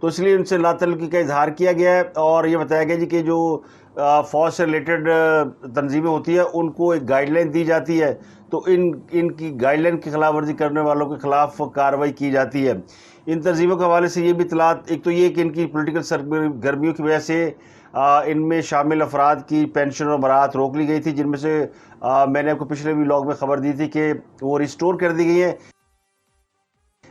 تو اس لیے ان سے لا تعلقی کا اظہار کیا گیا ہے، اور یہ بتایا گیا جی کہ جو فوج سے ریلیٹڈ تنظیمیں ہوتی ہیں ان کو ایک گائیڈ لائن دی جاتی ہے، تو ان کی گائیڈ لائن کی خلاف ورزی کرنے والوں کے خلاف کارروائی کی جاتی ہے۔ ان تنظیموں کے حوالے سے یہ بھی اطلاعات، ایک تو یہ کہ ان کی پولیٹیکل سرگرمیوں کی وجہ سے ان میں شامل افراد کی پینشن اور برات روک لی گئی تھی، جن میں سے میں نے آپ کو پچھلے ولاگ میں خبر دی تھی کہ وہ ریسٹور کر دی گئی ہیں،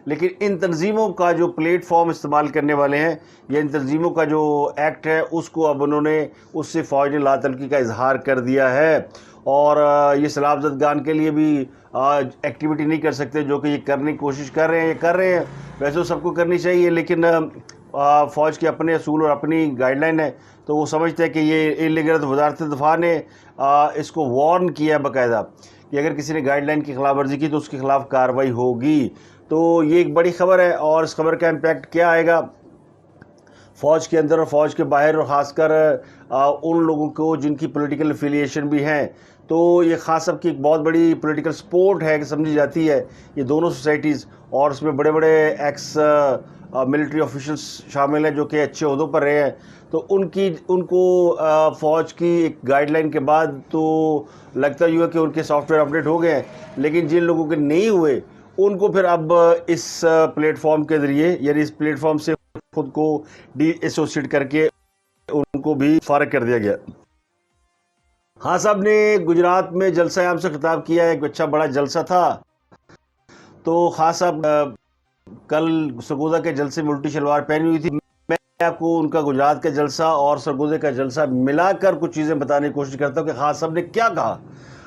لیکن ان تنظیموں کا جو پلیٹ فارم استعمال کرنے والے ہیں یا ان تنظیموں کا جو ایکٹ ہے اس کو اب انہوں نے اس سے فوج نے لا تعلقی کا اظہار کر دیا ہے، اور یہ سلاف زدگان کے لیے بھی ایکٹیویٹی نہیں کر سکتے جو کہ یہ کرنے کی کوشش کر رہے ہیں، ویسے تو سب کو کرنی چاہیے، لیکن فوج کے اپنے اصول اور اپنی گائیڈ لائن ہے، تو وہ سمجھتے ہیں کہ یہ انلیگل ہے۔ تو وزارت دفاع نے اس کو وارن کیا باقاعدہ کہ اگر کسی نے گائیڈ لائن کی خلاف ورزی کی تو اس کے خلاف کارروائی ہوگی۔ تو یہ ایک بڑی خبر ہے، اور اس خبر کا امپیکٹ کیا آئے گا فوج کے اندر اور فوج کے باہر، اور خاص کر ان لوگوں کو جن کی پولیٹیکل افیلیشن بھی ہیں، تو یہ خاص اب کی ایک بہت بڑی پولیٹیکل سپورٹ ہے کہ سمجھی جاتی ہے یہ دونوں سوسائٹیز، اور اس میں بڑے بڑے ایکس ملٹری آفیشلز شامل ہیں جو کہ اچھے عہدوں پر رہے ہیں، تو ان کو فوج کی ایک گائیڈ لائن کے بعد تو لگتا ہی ہے کہ ان کے سافٹ ویئر اپڈیٹ ہو گئے ہیں، لیکن جن لوگوں کے نہیں ہوئے ان کو پھر اب اس پلیٹ فارم کے ذریعے، یعنی اس پلیٹ فارم سے خود کو ڈی ایسوسیٹ کر کے ان کو بھی فارغ کر دیا گیا۔ خان صاحب نے گجرات میں جلسہ عام سے خطاب کیا، ایک اچھا بڑا جلسہ تھا۔ تو خان صاحب کل سرگودا کے جلسے میں الٹی شلوار پہنی ہوئی تھی۔ میں آپ کو ان کا گجرات کا جلسہ اور سرگودا کا جلسہ ملا کر کچھ چیزیں بتانے کی کوشش کرتا ہوں کہ خان صاحب نے کیا کہا۔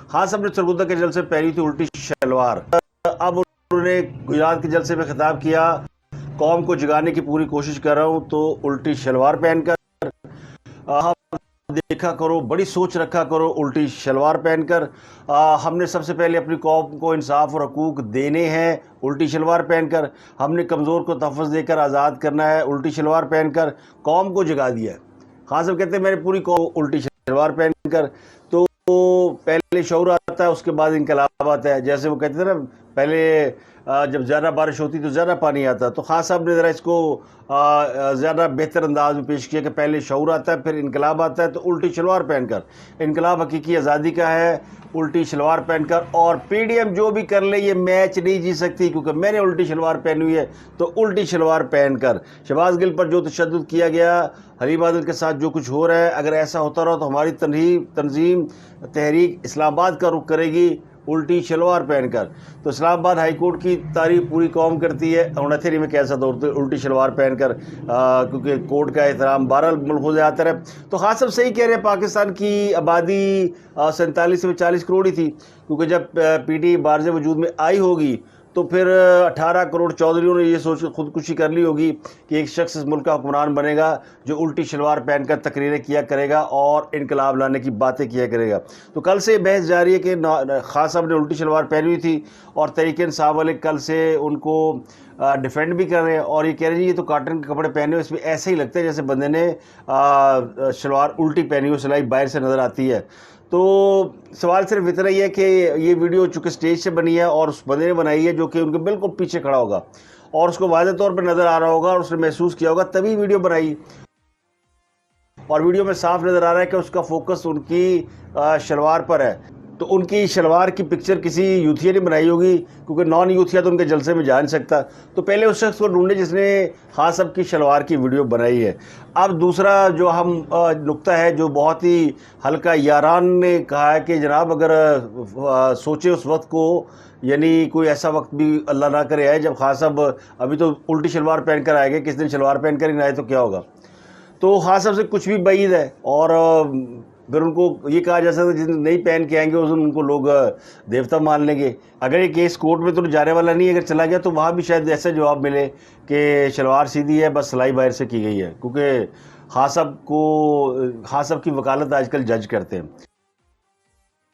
خان صاحب نے سرگودا کے جلسے میں پہنی تھی الٹی شلوار، اب انہوں نے گجرات کے جلسے میں خطاب کیا، قوم کو جگانے کی پوری کوشش کر رہا ہوں تو الٹی شلوار پہن کر دیکھا کرو، بڑی سوچ رکھا کرو الٹی شلوار پہن کر۔ ہم نے سب سے پہلے اپنی قوم کو انصاف اور حقوق دینے ہیں الٹی شلوار پہن کر، ہم نے کمزور کو تحفظ دے کر آزاد کرنا ہے الٹی شلوار پہن کر، قوم کو جگا دیا ہے۔ خان صاحب کہتے ہیں میں نے پوری قوم الٹی شلوار پہن کر، تو پہلے شعور آتا ہے اس کے بعد انقلاب آتا ہے، جیسے وہ کہتے تھے نا پہلے جب زیادہ بارش ہوتی تو زیادہ پانی آتا، تو خان صاحب نے ذرا اس کو زیادہ بہتر انداز میں پیش کیا کہ پہلے شعور آتا ہے پھر انقلاب آتا ہے، تو الٹی شلوار پہن کر انقلاب حقیقی آزادی کا ہے، الٹی شلوار پہن کر، اور پی ڈی ایم جو بھی کر لے یہ میچ نہیں جی سکتی کیونکہ میں نے الٹی شلوار پہنی ہوئی ہے، تو الٹی شلوار پہن کر۔ شہباز گل پر جو تشدد کیا گیا، حلیم عادل کے ساتھ جو کچھ ہو رہا ہے، اگر ایسا ہوتا رہا تو ہماری تنظیم تحریک اسلام آباد کا رخ کرے گی الٹی شلوار پہن کر۔ تو اسلام آباد ہائی کورٹ کی تعریف پوری قوم کرتی ہے، اونتھیری میں کیسا دور الٹی شلوار پہن کر، کیونکہ کورٹ کا احترام بہرحال ملحوظ آتا ہے۔ تو خاص سب صحیح کہہ رہے ہیں، پاکستان کی آبادی 47 سے 40 کروڑ ہی تھی، کیونکہ جب پی ٹی بارز وجود میں آئی ہوگی تو پھر 18 کروڑ چودھریوں نے یہ سوچ خودکشی کر لی ہوگی کہ ایک شخص اس ملک کا حکمران بنے گا جو الٹی شلوار پہن کر تقریریں کیا کرے گا اور انقلاب لانے کی باتیں کیا کرے گا۔ تو کل سے بحث جاری ہے کہ خان صاحب نے الٹی شلوار پہنی ہوئی تھی، اور تحریک انصاف والے کل سے ان کو ڈیفینڈ بھی کر رہے ہیں، اور یہ کہہ رہے ہیں یہ تو کاٹن کے کپڑے پہنے ہوئے، اس میں ایسے ہی لگتا ہے جیسے بندے نے شلوار الٹی پہنی ہوئی، سلائی باہر سے نظر آتی ہے۔ تو سوال صرف اتنا ہی ہے کہ یہ ویڈیو چونکہ سٹیج سے بنی ہے اور اس بندے نے بنائی ہے جو کہ ان کے بالکل پیچھے کھڑا ہوگا اور اس کو واضح طور پر نظر آ رہا ہوگا اور اس نے محسوس کیا ہوگا تبھی ویڈیو بنائی، اور ویڈیو میں صاف نظر آ رہا ہے کہ اس کا فوکس ان کی شلوار پر ہے۔ تو ان کی شلوار کی پکچر کسی یوتھیا نے بنائی ہوگی، کیونکہ نان یوتھیا تو ان کے جلسے میں جا نہیں سکتا، تو پہلے اس شخص کو ڈھونڈے جس نے خان صاحب کی شلوار کی ویڈیو بنائی ہے۔ اب دوسرا جو ہم نقطہ ہے جو بہت ہی ہلکا، یاران نے کہا ہے کہ جناب اگر سوچے اس وقت کو، یعنی کوئی ایسا وقت بھی اللہ نہ کرے آئے جب خان صاحب ابھی تو الٹی شلوار پہن کر آئے گے، کس دن شلوار پہن کر ہی نہ آئے تو کیا ہوگا۔ تو خان صاحب سے کچھ بھی بعید ہے، اور پھر ان کو یہ کہا جا سکتا ہے جن نہیں پہن کے آئیں گے اس دن ان کو لوگ دیوتا مان لیں گے۔ اگر یہ کیس کورٹ میں تو جانے والا نہیں ہے، اگر چلا گیا تو وہاں بھی شاید ایسا جواب ملے کہ شلوار سیدھی ہے بس سلائی باہر سے کی گئی ہے، کیونکہ خان صاحب کی وکالت آج کل جج کرتے ہیں۔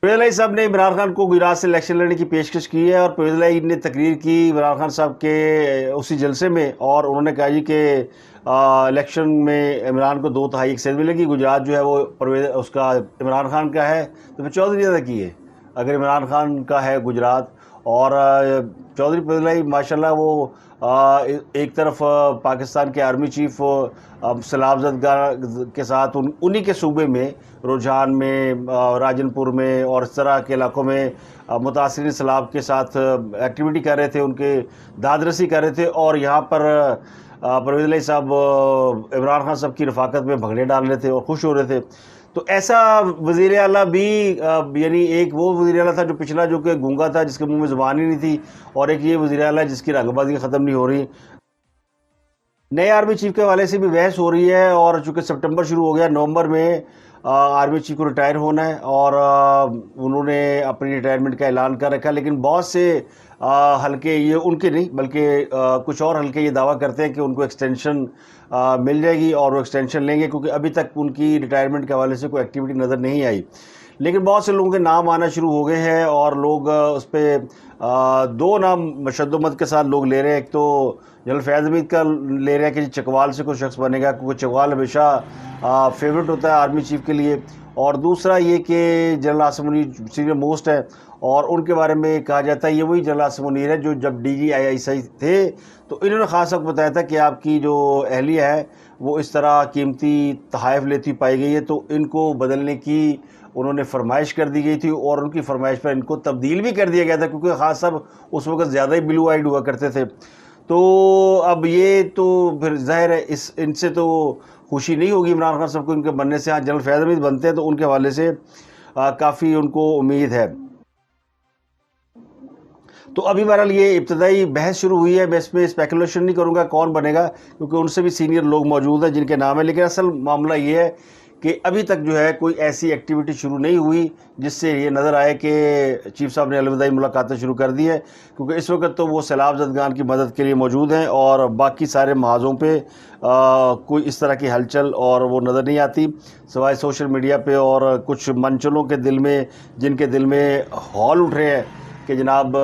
پرویز الہی صاحب نے عمران خان کو گجرات سے الیکشن لڑنے کی پیشکش کی ہے، اور پرویز الہی نے تقریر کی عمران خان صاحب کے اسی جلسے میں، اور انہوں نے کہا جی کہ الیکشن میں عمران کو 2/3 اکثریت ملے گی، گجرات جو ہے وہ اس کا عمران خان کا ہے، تو پھر چودھری ادا کی ہے اگر عمران خان کا ہے گجرات۔ اور چودھری پرویز الہی ماشاءاللہ وہ ایک طرف پاکستان کے آرمی چیف سیلاب زدگار کے ساتھ انہی کے صوبے میں رجحان میں راجن پور میں اور اس طرح کے علاقوں میں متاثرین سیلاب کے ساتھ ایکٹیویٹی کر رہے تھے، ان کے داد رسی کر رہے تھے، اور یہاں پر پرویز الہی صاحب عمران خان صاحب کی رفاقت میں بھنگڑے ڈال رہے تھے اور خوش ہو رہے تھے۔ تو ایسا وزیر اعلیٰ بھی یعنی ایک وہ وزیر اعلیٰ تھا جو پچھلا جو کہ گونگا تھا، جس کے منہ میں زبان ہی نہیں تھی، اور ایک یہ وزیر اعلیٰ جس کی رنگ بازی ختم نہیں ہو رہی۔ نئے آرمی چیف کے حوالے سے بھی بحث ہو رہی ہے، اور چونکہ سپٹمبر شروع ہو گیا، نومبر میں آرمی چیف کو ریٹائر ہونا ہے، اور انہوں نے اپنی ریٹائرمنٹ کا اعلان کر رکھا، لیکن بہت سے حلقے، یہ ان کے نہیں بلکہ کچھ اور حلقے یہ دعویٰ کرتے ہیں کہ ان کو ایکسٹینشن مل جائے گی اور وہ ایکسٹینشن لیں گے، کیونکہ ابھی تک ان کی ریٹائرمنٹ کے حوالے سے کوئی ایکٹیویٹی نظر نہیں آئی۔ لیکن بہت سے لوگوں کے نام آنا شروع ہو گئے ہیں، اور لوگ اس پہ دو نام مشد و مد کے ساتھ لوگ لے رہے ہیں۔ ایک تو جنرل فیاض حمید کا لے رہے ہیں کہ چکوال سے کوئی شخص بنے گا، کیونکہ چکوال ہمیشہ فیورٹ ہوتا ہے آرمی چیف کے لیے، اور دوسرا یہ کہ general Asim Munir senior most ہے، اور ان کے بارے میں کہا جاتا ہے یہ وہی جنرل عاصم منیر ہے جو جب D G I S I تھے تو انہوں نے خاص وقت بتایا تھا کہ آپ کی جو اہلیہ ہے وہ اس طرح قیمتی تحائف لیتی پائی گئی ہے، تو ان کو بدلنے کی انہوں نے فرمائش کر دی گئی تھی، اور ان کی فرمائش پر ان کو تبدیل بھی کر دیا گیا تھا، کیونکہ خاص صاحب اس وقت زیادہ ہی بلو آئیڈ ہوا کرتے تھے۔ تو اب یہ تو پھر ظاہر ہے ان سے تو خوشی نہیں ہوگی عمران خان صاحب کو ان کے بننے سے۔ ہاں جنرل فیاض حمید بنتے ہیں تو ان کے حوالے سے کافی ان کو امید ہے۔ تو ابھی بہرحال یہ ابتدائی بحث شروع ہوئی ہے، میں اس میں اسپیکولیشن نہیں کروں گا کون بنے گا، کیونکہ ان سے بھی سینئر لوگ موجود ہیں جن کے نام ہیں، لیکن اصل معاملہ یہ ہے کہ ابھی تک جو ہے کوئی ایسی ایکٹیویٹی شروع نہیں ہوئی جس سے یہ نظر آئے کہ چیف صاحب نے الوداعی ملاقاتیں شروع کر دی ہیں، کیونکہ اس وقت تو وہ سیلاب زدگان کی مدد کے لیے موجود ہیں، اور باقی سارے محاذوں پہ کوئی اس طرح کی ہلچل اور وہ نظر نہیں آتی، سوائے سوشل میڈیا پہ اور کچھ منچلوں کے دل میں، جن کے دل میں ہال اٹھ رہے ہیں کہ جناب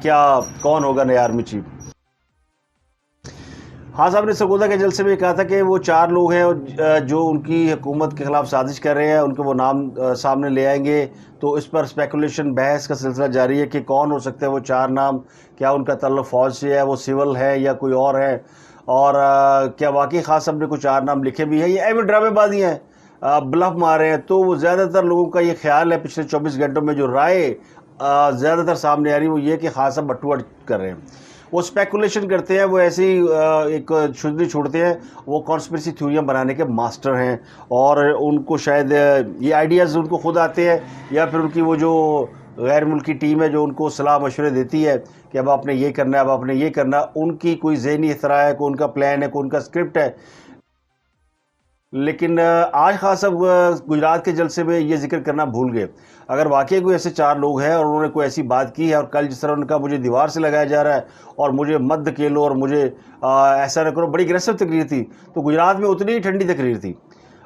کیا کون ہوگا نیا آرمی چیف۔ خان صاحب نے سرگودا کے جلسے میں کہا تھا کہ وہ 4 لوگ ہیں جو ان کی حکومت کے خلاف سازش کر رہے ہیں، ان کے وہ نام سامنے لے آئیں گے، تو اس پر اسپیکولیشن بحث کا سلسلہ جاری ہے کہ کون ہو سکتے ہیں وہ 4 نام، کیا ان کا تعلق فوج سے ہے، وہ سول ہے یا کوئی اور ہے، اور کیا واقعی خان صاحب نے کوئی 4 نام لکھے بھی ہیں، یہ ایویں ڈرامے بازی ہیں، بلف مار رہے ہیں۔ تو وہ زیادہ تر لوگوں کا یہ خیال ہے، پچھلے 24 گھنٹوں میں جو رائے زیادہ تر سامنے آ رہی وہ یہ کہ خان صاحب بٹوٹ کر رہے ہیں، وہ اسپیکولیشن کرتے ہیں، وہ ایسی ایک چھجلی چھوڑتے ہیں، وہ کانسپریسی تھیوریاں بنانے کے ماسٹر ہیں، اور ان کو شاید یہ آئیڈیاز ان کو خود آتے ہیں، یا پھر ان کی وہ جو غیر ملکی ٹیم ہے جو ان کو صلاح مشورے دیتی ہے کہ اب آپ نے یہ کرنا ہے، اب آپ نے یہ کرنا ہے، ان کی کوئی ذہنی اختراع ہے، کوئی ان کا پلان ہے، کوئی ان کا اسکرپٹ ہے۔ لیکن آج خان صاحب گجرات کے جلسے میں یہ ذکر کرنا بھول گئے۔ اگر واقعی کوئی ایسے 4 لوگ ہیں اور انہوں نے کوئی ایسی بات کی ہے، اور کل جس طرح ان کا مجھے دیوار سے لگایا جا رہا ہے اور مجھے مت دھکیلو اور مجھے ایسا نہ کرو، بڑی اگریسو تقریر تھی، تو گجرات میں اتنی ہی ٹھنڈی تقریر تھی۔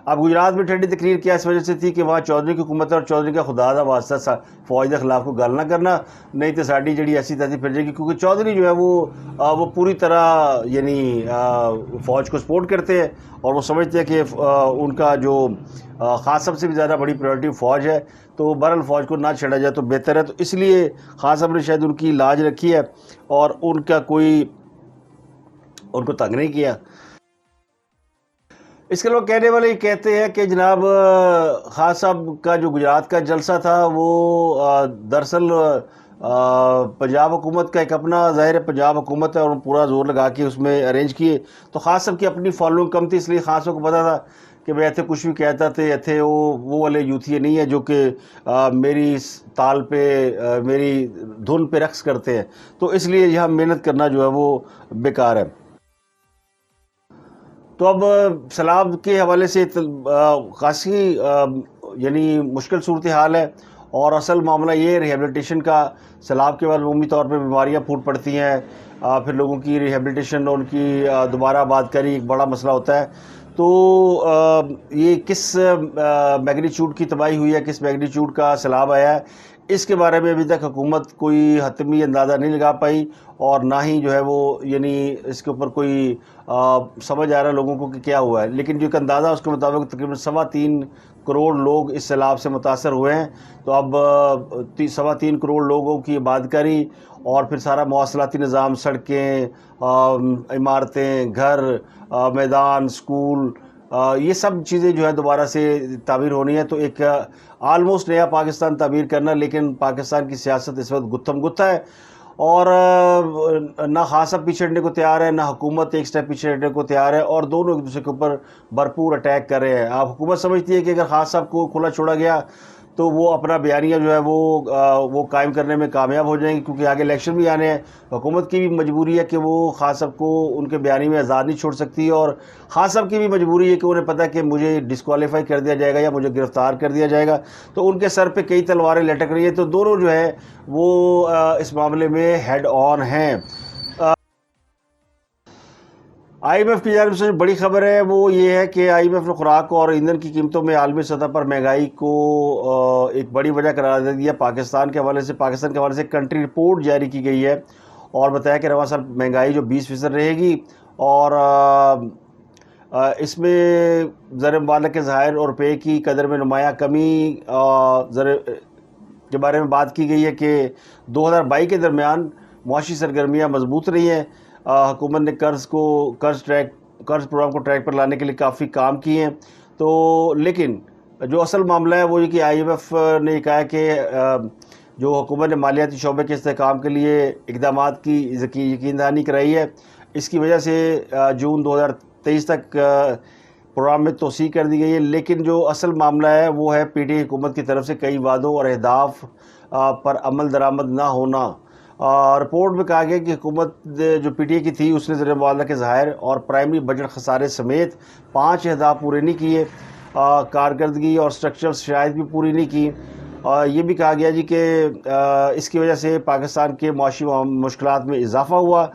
اب گجرات میں ٹھنڈی تقریر کیا اس وجہ سے تھی کہ وہاں چودھری کی حکومت ہے، اور چودھری کا خدا دا واسطہ فوج کے خلاف کو گل نہ کرنا، نہیں تو ساڑی جڑی ایسی تیسی پھر جائے گی، کیونکہ چودھری جو ہے وہ پوری طرح یعنی فوج کو سپورٹ کرتے ہیں، اور وہ سمجھتے ہیں کہ ان کا جو خان صاحب سے بھی زیادہ بڑی پرائورٹی فوج ہے، تو بہرحال فوج کو نہ چھڑا جائے تو بہتر ہے۔ تو اس لیے خان صاحب نے شاید ان کی لاج رکھی ہے اور ان کا کوئی ان کو تنگ نہیں کیا۔ اس کے علاوہ کہنے والے یہ کہتے ہیں کہ جناب خان صاحب کا جو گجرات کا جلسہ تھا وہ دراصل پنجاب حکومت کا ایک اپنا ظاہر ہے، پنجاب حکومت ہے اور پورا زور لگا کے اس میں ارینج کیے، تو خان صاحب کی اپنی فالوئنگ کم تھی، اس لیے خان صاحب کو پتا تھا کہ میں ایتھے کچھ بھی کہتا تھے، ایتھے وہ والے یوتھیے نہیں ہیں جو کہ میری تال پہ میری دھن پہ رقص کرتے ہیں، تو اس لیے یہاں محنت کرنا جو ہے وہ بیکار ہے۔ تو اب سیلاب کے حوالے سے خاصی یعنی مشکل صورتحال ہے، اور اصل معاملہ یہ ہے ریہیبلیٹیشن کا۔ سیلاب کے بعد عمومی طور پہ بیماریاں پھوٹ پڑتی ہیں، پھر لوگوں کی ریہیبلیٹیشن اور ان کی دوبارہ آباد کاری ایک بڑا مسئلہ ہوتا ہے۔ تو یہ کس میگنیچیوڈ کی تباہی ہوئی ہے، کس میگنیچیوڈ کا سیلاب آیا ہے، اس کے بارے میں ابھی تک حکومت کوئی حتمی اندازہ نہیں لگا پائی، اور نہ ہی جو ہے وہ یعنی اس کے اوپر کوئی سمجھ آ رہا ہے لوگوں کو کہ کیا ہوا ہے۔ لیکن جو ایک اندازہ اس کے مطابق تقریباً 3.25 کروڑ لوگ اس سیلاب سے متاثر ہوئے ہیں۔ تو اب 3.25 کروڑ لوگوں کی آبادکاری اور پھر سارا مواصلاتی نظام، سڑکیں، عمارتیں، گھر، میدان، اسکول، یہ سب چیزیں جو ہے دوبارہ سے تعمیر ہونی ہے۔ تو ایک آلموسٹ نیا پاکستان تعمیر کرنا، لیکن پاکستان کی سیاست اس وقت گتھم گتھا ہے، اور نہ خاصہ پیچھے ہٹنے کو تیار ہے، نہ حکومت ایک سٹیپ پیچھے ہٹنے کو تیار ہے، اور دونوں ایک دوسرے کے اوپر بھرپور اٹیک کر رہے ہیں۔ آپ حکومت سمجھتی ہے کہ اگر خاص صاحب کو کھلا چھوڑا گیا تو وہ اپنا بیانیہ جو ہے وہ قائم کرنے میں کامیاب ہو جائیں گے، کیونکہ آگے الیکشن بھی آنے ہیں۔ حکومت کی بھی مجبوری ہے کہ وہ خاص صاحب کو ان کے بیانیے میں آزاد نہیں چھوڑ سکتی، اور خاص صاحب کی بھی مجبوری ہے کہ انہیں پتہ ہے کہ مجھے ڈسکوالیفائی کر دیا جائے گا یا مجھے گرفتار کر دیا جائے گا، تو ان کے سر پہ کئی تلواریں لٹک رہی ہیں۔ تو دونوں جو ہے وہ اس معاملے میں ہیڈ آن ہیں۔ آئی ایم ایف کی جانب سے جو بڑی خبر ہے وہ یہ ہے کہ آئی ایم ایف نے خوراک اور ایندھن کی قیمتوں میں عالمی سطح پر مہنگائی کو ایک بڑی وجہ قرار دے دیا۔ پاکستان کے حوالے سے کنٹری رپورٹ جاری کی گئی ہے، اور بتایا کہ رواں سال مہنگائی جو 20% رہے گی، اور اس میں زر مبادلہ کے ذخائر اور روپے کی قدر میں نمایاں کمی کے بارے میں بات کی گئی ہے کہ 2022 کے درمیان معاشی سرگرمیاں مضبوط رہی ہیں۔ حکومت نے قرض پروگرام کو ٹریک پر لانے کے لیے کافی کام کیے ہیں۔ تو لیکن جو اصل معاملہ ہے وہ یہ کہ آئی ایم ایف نے یہ کہا کہ جو حکومت نے مالیاتی شعبے کے استحکام کے لیے اقدامات کی یقین دہانی کرائی ہے، اس کی وجہ سے جون 2023 تک پروگرام میں توسیع کر دی گئی ہے۔ لیکن جو اصل معاملہ ہے وہ ہے پی ٹی آئی حکومت کی طرف سے کئی وعدوں اور اہداف پر عمل درآمد نہ ہونا۔ رپورٹ میں کہا گیا کہ حکومت جو پی ٹی آئی کی تھی اس نے زر مبادلہ کے ذخائر اور پرائمری بجٹ خسارے سمیت 5 اہداف پورے نہیں کیے، کارکردگی اور اسٹرکچرل شرائط بھی پوری نہیں کی۔ یہ بھی کہا گیا جی کہ اس کی وجہ سے پاکستان کے معاشی مشکلات میں اضافہ ہوا۔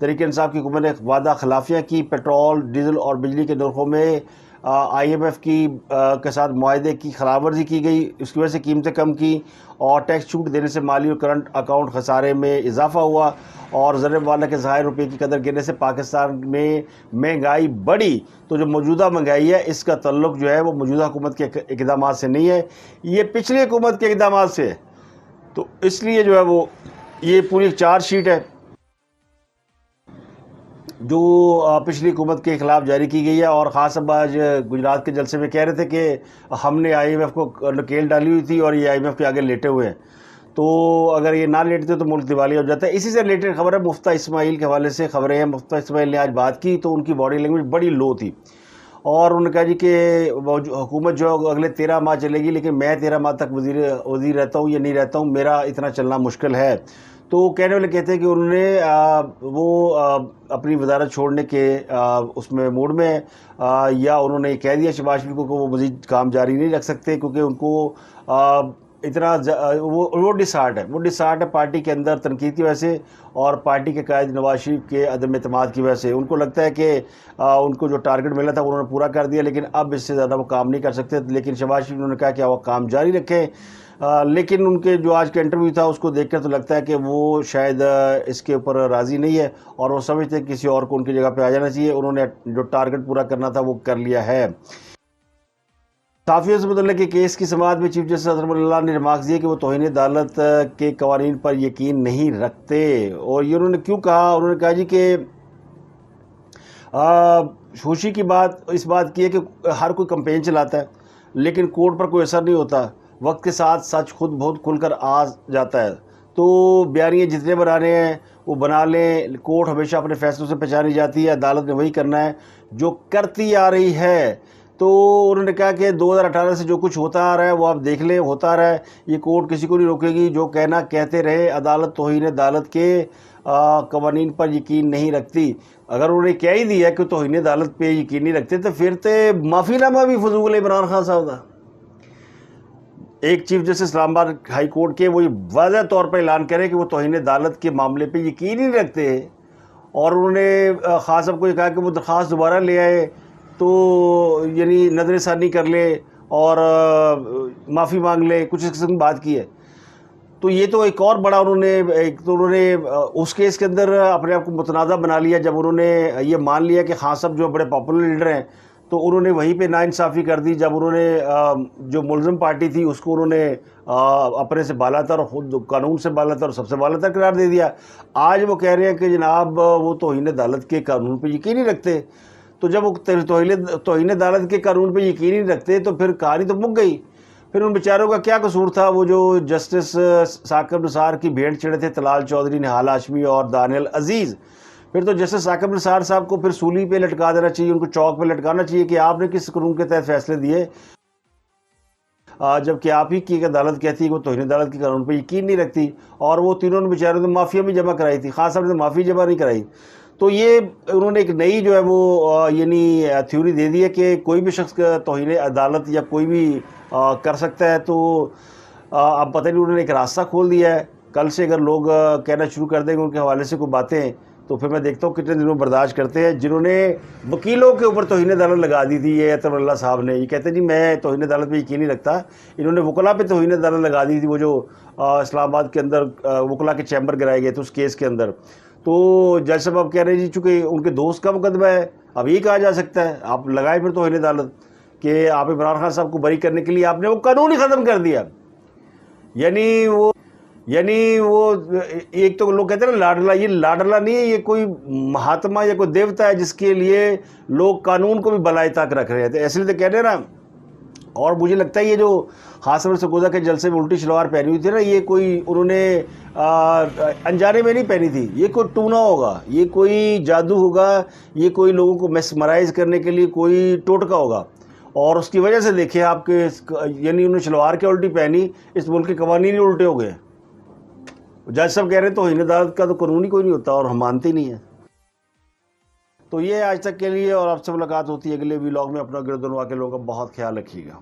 تحریک انصاف کی حکومت نے وعدہ خلافیاں کی، پیٹرول، ڈیزل اور بجلی کے نرخوں میں آئی ایم ایف کے ساتھ معاہدے کی خلاف ورزی کی گئی، اس کی وجہ سے قیمتیں کم کی، اور ٹیکس چھوٹ دینے سے مالی اور کرنٹ اکاؤنٹ خسارے میں اضافہ ہوا، اور زر مبادلہ کے ذخائر روپے کی قدر گرنے سے پاکستان میں مہنگائی بڑھی۔ تو جو موجودہ مہنگائی ہے اس کا تعلق جو ہے وہ موجودہ حکومت کے اقدامات سے نہیں ہے، یہ پچھلی حکومت کے اقدامات سے ہے۔ تو اس لیے جو ہے وہ یہ پوری چارج شیٹ ہے جو پچھلی حکومت کے خلاف جاری کی گئی ہے۔ اور خاص اب آج گجرات کے جلسے میں کہہ رہے تھے کہ ہم نے آئی ایم ایف کو نکیل ڈالی ہوئی تھی اور یہ آئی ایم ایف کے آگے لیٹے ہوئے ہیں، تو اگر یہ نہ لیٹتے تو ملک دیوالیہ ہو جاتا ہے۔ اسی سے ریلیٹڈ خبر ہے، مفتہ اسماعیل کے حوالے سے خبریں ہیں۔ مفتہ اسماعیل نے آج بات کی تو ان کی باڈی لینگویج بڑی لو تھی، اور انہوں نے کہا جی کہ حکومت جو اگلے 13 ماہ چلے گی، لیکن میں 13 ماہ تک وزیر رہتا ہوں یا نہیں رہتا ہوں، میرا اتنا چلنا مشکل ہے۔ تو کہنے والے کہتے ہیں کہ انہوں نے وہ اپنی وزارت چھوڑنے کے اس میں موڈ میں یا انہوں نے یہ کہہ دیا شہباز شریف کو کہ وہ مزید کام جاری نہیں رکھ سکتے، کیونکہ ان کو اتنا وہ ڈس ہارٹ ہے پارٹی کے اندر تنقید کی وجہ سے، اور پارٹی کے قائد نواز شریف کے عدم اعتماد کی وجہ سے۔ ان کو لگتا ہے کہ ان کو جو ٹارگٹ ملا تھا انہوں نے پورا کر دیا، لیکن اب اس سے زیادہ وہ کام نہیں کر سکتے۔ لیکن شہباز شریف نے کہا کہ وہ کام جاری رکھیں، لیکن ان کے جو آج کا انٹرویو تھا اس کو دیکھ کر تو لگتا ہے کہ وہ شاید اس کے اوپر راضی نہیں ہے، اور وہ سمجھتے ہیں کہ کسی اور کو ان کی جگہ پہ آ جانا چاہیے۔ انہوں نے جو ٹارگٹ پورا کرنا تھا وہ کر لیا ہے۔ صحافیوں سے متعلق کے کیس کی سماعت میں چیف جسٹس اطہر اللہ نے ریمارکس دیے کہ وہ توہین عدالت کے قوانین پر یقین نہیں رکھتے، اور یہ انہوں نے کیوں کہا؟ انہوں نے کہا جی کہ خوشی کی بات اس بات کی ہے کہ ہر کوئی کمپین چلاتا ہے لیکن کورٹ پر کوئی اثر نہیں ہوتا، وقت کے ساتھ سچ خود بہت کھل کر آ جاتا ہے۔ تو بیانیے جتنے بنانے ہیں وہ بنا لیں، کورٹ ہمیشہ اپنے فیصلوں سے پہچانی جاتی ہے، عدالت نے وہی کرنا ہے جو کرتی آ رہی ہے۔ تو انہوں نے کہا کہ 2018 سے جو کچھ ہوتا آ رہا ہے وہ آپ دیکھ لیں، ہوتا رہا ہے، یہ کورٹ کسی کو نہیں روکے گی، جو کہنا کہتے رہے۔ عدالت توہین عدالت کے قوانین پر یقین نہیں رکھتی۔ اگر انہوں نے کہہ ہی دیا کہ توہین عدالت پہ یقین نہیں رکھتے تو پھر تو معافی نامہ بھی فضول عمران خان صاحب کا۔ ایک چیف جسٹس اسلام آباد ہائی کورٹ کے وہ واضح طور پر اعلان کرے کہ وہ توہین عدالت کے معاملے پہ یقین ہی رکھتے ہیں، اور انہوں نے خاص صاحب کو یہ کہا کہ وہ درخواست دوبارہ لے آئے، تو یعنی نظر ثانی کر لے اور معافی مانگ لے، کچھ اس قسم کی بات کی ہے۔ تو یہ تو ایک اور بڑا انہوں نے اس کیس کے اندر اپنے آپ کو متنازع بنا لیا جب انہوں نے یہ مان لیا کہ خان صاحب جو بڑے پاپولر لیڈر ہیں، تو انہوں نے وہیں پہ ناانصافی کر دی جب انہوں نے جو ملزم پارٹی تھی اس کو انہوں نے اپنے سے بالا تر، خود قانون سے بالا تر اور سب سے بالا تر قرار دے دیا۔ آج وہ کہہ رہے ہیں کہ جناب وہ توہین عدالت کے قانون پہ یقین ہی رکھتے، تو جب وہ توہین عدالت کے قانون پہ یقین ہی رکھتے تو پھر کہانی تو مک گئی۔ پھر ان بیچاروں کا کیا قصور تھا؟ وہ جو جسٹس ثاقب نثار کی بھینٹ چڑھے تھے طلال چودھری، نہال ہاشمی اور دانیال عزیز، پھر تو جسٹس ثاقب نثار صاحب کو پھر سولی پہ لٹکا دینا چاہیے، ان کو چوک پہ لٹکانا چاہیے کہ آپ نے کس قانون کے تحت فیصلے دیے، جبکہ آپ ہی کی عدالت کہتی ہے کہ وہ توہین عدالت کے قانون پہ یقین نہیں رکھتی، اور وہ تینوں نے بیچاروں نے معافیاں بھی جمع کرائی تھی، خان صاحب نے معافی جمع نہیں کرائی۔ تو یہ انہوں نے ایک نئی جو ہے وہ یعنی تھیوری دے دی ہے کہ کوئی بھی شخص توہین عدالت یا کوئی بھی کر سکتا ہے۔ تو اب پتہ نہیں انہوں نے ایک راستہ کھول دیا ہے، کل سے اگر لوگ کہنا شروع کر دیں گے ان کے حوالے سے کوئی باتیں، تو پھر میں دیکھتا ہوں کتنے دنوں برداشت کرتے ہیں۔ جنہوں نے وکیلوں کے اوپر توہین عدالت لگا دی تھی، یہ اطہر اللہ صاحب نے، یہ کہتے ہیں جی میں توہین عدالت پہ یقین نہیں رکھتا، انہوں نے وکلا پہ توہین عدالت لگا دی تھی، وہ جو اسلام آباد کے اندر وکلا کے چیمبر گرائے گئے تھے اس کیس کے اندر۔ تو جج صاحب اب کہہ رہے ہیں جی چونکہ ان کے دوست کا مقدمہ ہے، اب یہ کہا جا سکتا ہے آپ لگائے پھر توہین عدالت کہ آپ عمران خان صاحب کو بری کرنے کے لیے آپ نے وہ قانون ہی ختم کر دیا۔ یعنی وہ ایک تو لوگ کہتے ہیں نا لاڈلا، یہ لاڈلا نہیں ہے، یہ کوئی مہاتما یا کوئی دیوتا ہے جس کے لیے لوگ قانون کو بھی بالائے طاق رکھ رہے ہیں، تو ایسے لیے تو کہہ رہے ہیں نا۔ اور مجھے لگتا ہے یہ جو خاص سرگودا کے جلسے میں الٹی شلوار پہنی ہوئی تھی نا، یہ کوئی انہوں نے انجانے میں نہیں پہنی تھی، یہ کوئی ٹونا ہوگا، یہ کوئی جادو ہوگا، یہ کوئی لوگوں کو میسمرائز کرنے کے لیے کوئی ٹوٹکا ہوگا، اور اس کی وجہ سے دیکھیں آپ کے یعنی انہوں نے شلوار کے الٹی پہنی، اس ملک کے قوانین ہی الٹے ہو گئے۔ جج صاحب کہہ رہے ہیں توہین عدالت کا تو قانون ہی کوئی نہیں ہوتا اور ہم مانتے ہی نہیں ہیں۔ تو یہ آج تک کے لیے، اور آپ سے ملاقات ہوتی ہے اگلے ولاگ میں۔ اپنا گرد و نواح کے لوگوں کا بہت خیال رکھیے گا۔